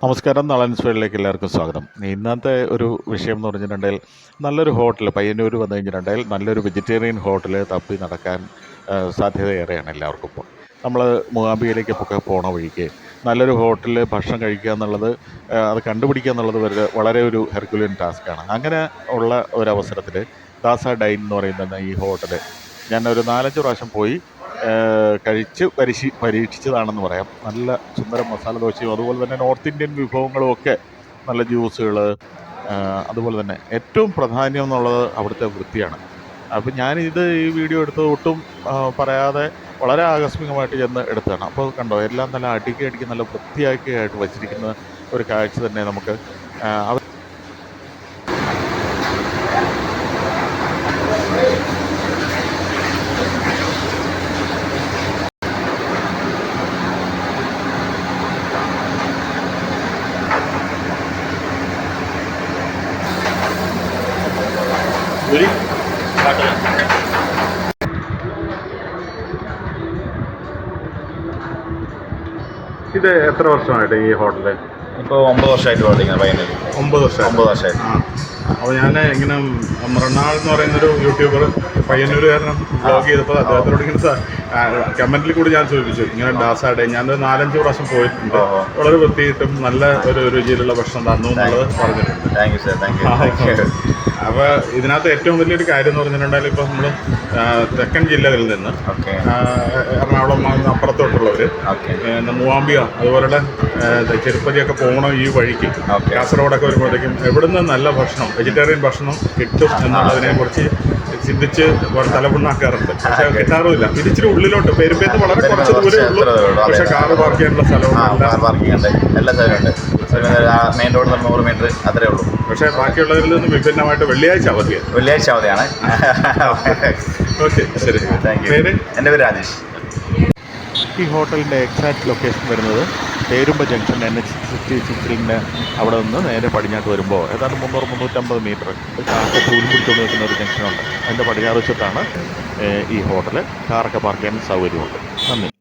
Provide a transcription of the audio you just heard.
നമസ്കാരം. നളൻ സ്പീഡിലേക്ക് എല്ലാവർക്കും സ്വാഗതം. ഇന്നത്തെ ഒരു വിഷയം എന്ന് പറഞ്ഞിട്ടുണ്ടെങ്കിൽ നല്ലൊരു ഹോട്ടൽ പയ്യന്നൂർ വന്നു കഴിഞ്ഞിട്ടുണ്ടെങ്കിൽ നല്ലൊരു വെജിറ്റേറിയൻ ഹോട്ടൽ തപ്പി നടക്കാൻ സാധ്യതയേറെയാണ് എല്ലാവർക്കും. ഇപ്പോൾ നമ്മൾ മൂകാംബികയിലേക്കൊക്കെ പോണ വഴിക്ക് നല്ലൊരു ഹോട്ടലിൽ ഭക്ഷണം കഴിക്കുക എന്നുള്ളത് അത് കണ്ടുപിടിക്കുക എന്നുള്ളത് വളരെ ഒരു ഹെർക്കുലിയൻ ടാസ്ക്കാണ്. അങ്ങനെ ഉള്ള ഒരവസരത്തിൽ ദാസ ഡൈൻ എന്ന് പറയുന്ന ഈ ഹോട്ടൽ ഞാനൊരു 4-5 പ്രാവശ്യം പോയി കഴിച്ച് പരീക്ഷിച്ചതാണെന്ന് പറയാം. നല്ല സുന്ദരം മസാല ദോശയും അതുപോലെ തന്നെ നോർത്ത് ഇന്ത്യൻ വിഭവങ്ങളും ഒക്കെ, നല്ല ജ്യൂസുകൾ, അതുപോലെ തന്നെ ഏറ്റവും പ്രാധാന്യം എന്നുള്ളത് അവിടുത്തെ വൃത്തിയാണ്. അപ്പം ഞാനിത് ഈ വീഡിയോ എടുത്തത് ഒട്ടും പറയാതെ വളരെ ആകസ്മികമായിട്ട് ചെന്ന് എടുത്തതാണ്. അപ്പോൾ കണ്ടോ, എല്ലാം നല്ല അടുക്കി നല്ല വൃത്തിയാക്കിയായിട്ട് വച്ചിരിക്കുന്ന ഒരു കാഴ്ച തന്നെ നമുക്ക് ഇത് എത്ര വർഷമായിട്ട് ഈ ഹോട്ടല്? ഇപ്പോൾ 9 വർഷമായിട്ട് പ്രവർത്തിക്കുന്നത് പയ്യന്നൂർ. 9 വർഷമായിട്ട്. അപ്പോൾ ഞാൻ ഇങ്ങനെ മൃണാൾ എന്ന് പറയുന്നൊരു യൂട്യൂബർ പയ്യന്നൂരുകാരനും വ്ലോഗ് ചെയ്തപ്പോൾ അദ്ദേഹത്തിനോട് ഇങ്ങനെ കമൻറ്റിൽ കൂടി ഞാൻ ചോദിച്ചു, ഇങ്ങനെ ഡാസാടെ ഞാനൊരു 4-5 പ്രാവശ്യം പോയിട്ടുണ്ട്, വളരെ വൃത്തിയിട്ടും നല്ല ഒരു രുചിയിലുള്ള ഭക്ഷണം തന്നു എന്നുള്ളത് പറഞ്ഞിട്ടുണ്ട്. Thank you sir, thank you. അപ്പോൾ ഇതിനകത്ത് ഏറ്റവും വലിയൊരു കാര്യം എന്ന് പറഞ്ഞിട്ടുണ്ടെങ്കിൽ ഇപ്പോൾ നമ്മൾ തെക്കൻ ജില്ലകളിൽ നിന്ന് എറണാകുളം അപ്പുറത്തോട്ടുള്ളവർ, മൂവാംബിക അതുപോലുള്ള ചെറുപ്പതിയൊക്കെ പോകണം ഈ വഴിക്ക്, കാസർഗോഡൊക്കെ വരുമ്പോഴത്തേക്കും എവിടുന്ന് നല്ല ഭക്ഷണം വെജിറ്റേറിയൻ ഭക്ഷണം കിട്ടും എന്നുള്ളതിനെ കുറിച്ച് ചിന്തിച്ച് തലമുണ്ടാക്കാറുണ്ട്. പക്ഷെ കിട്ടാറുമില്ല. ഇതിച്ചിരി ഉള്ളിലോട്ട് പെരുമ്പേന്ന് വളരെ കുറച്ച് ദൂരമേ ഉള്ളൂ, പക്ഷെ കാറ് പാർക്ക് ചെയ്യാനുള്ള സ്ഥലമുണ്ട്, എല്ലാ സ്ഥലമുണ്ട്. മെയിൻ റോഡ് 100 മീറ്റർ അത്രേ ഉള്ളൂ. പക്ഷേ ബാക്കിയുള്ളവരിൽ നിന്ന് വിഭിന്നമായിട്ട് വെള്ളിയാഴ്ച അവധിയാണ്. ഓക്കെ, ശരി. Thank you. എൻ്റെ പേര് രാജേഷ്. ഈ ഹോട്ടലിൻ്റെ എക്സാക്ട് ലൊക്കേഷൻ വരുന്നത് പേരുമ്പ ജംഗ്ഷൻ NH66 അവിടെ നിന്ന് നേരെ പടിഞ്ഞാട്ട് വരുമ്പോൾ ഏതാണ്ട് 300-350 മീറ്റർ കാറൊക്കെ തൂലും പിടിച്ചുകൊണ്ട് നിൽക്കുന്ന ഒരു ജംഗ്ഷനുണ്ട്. അതിൻ്റെ പടിഞ്ഞാറ് വശത്താണ് ഈ ഹോട്ടൽ. കാറൊക്കെ പാർക്ക് ചെയ്യാൻ സൗകര്യമുണ്ട്. നന്ദി.